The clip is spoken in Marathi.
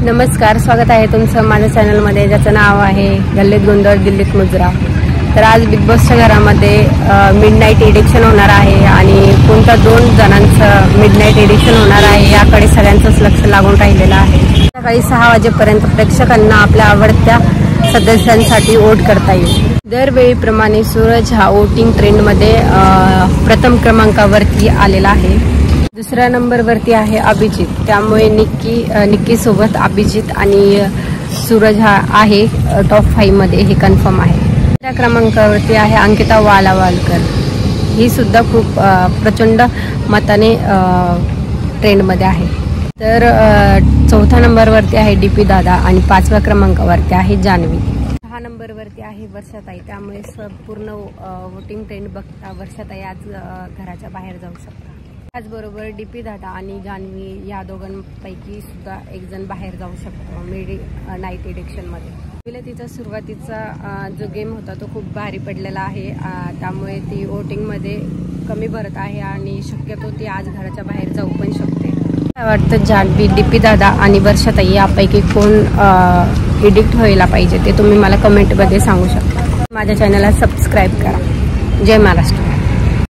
नमस्कार, स्वागत आहे तुमचं माझ्या चॅनलमध्ये, ज्याचं नाव आहे गल्लीत गोंधळ दिल्लीत मुजरा। तर आज बिग बॉसच्या घरामध्ये मिडनाईट एडिक्शन होणार आहे आणि कोणत्या 2 जणांचं मिडनाईट एडिक्शन होणार आहे याकडे सगळ्यांचंच लक्ष लागून राहिलेलं आहे। सकाळी 6 वाजेपर्यंत प्रेक्षकांना आपल्या आवडत्या सदस्यांसाठी वोट करता येईल। दरवेळीप्रमाणे सूरज हा वोटिंग ट्रेंडमध्ये प्रथम क्रमांकावरती आलेला आहे। दुसऱ्या नंबरवरती आहे अभिजित, त्यामुळे निक्की सोबत अभिजित आणि सूरज हा आहे टॉप 5 मध्ये, हे कन्फर्म आहे। तिसऱ्या क्रमांकावरती आहे अंकिता वालावालकर, ही सुद्धा खूप प्रचंड मताने ट्रेंडमध्ये आहे। तर चौथ्या नंबरवरती आहे डीपी दादा आणि 5व्या क्रमांकावरती आहे जान्हवी। 6 नंबरवरती आहे वर्षाताई, त्यामुळे संपूर्ण वोटिंग ट्रेंड बघता वर्षाताई आज घराच्या बाहेर जाऊ शकतात। त्याचबरोबर डीपी दादा आणि जान्हवी या दोघांपैकी सुद्धा एक जण बाहेर जाऊ शकतो नाईट एडिक्शनमध्ये। तिचा सुरुवातीचा जो गेम होता तो खूप भारी पडलेला आहे, त्यामुळे ती वोटिंगमध्ये कमी भरत आहे आणि शक्यतो ती आज घराच्या बाहेर जाऊ पण शकते। मला वाटतं जान्हवी, डीपी दादा आणि वर्षाताई यापैकी कोण एडिक्ट व्हायला पाहिजे ते तुम्ही मला कमेंटमध्ये सांगू शकता। माझ्या चॅनलला सबस्क्राईब करा। जय महाराष्ट्र।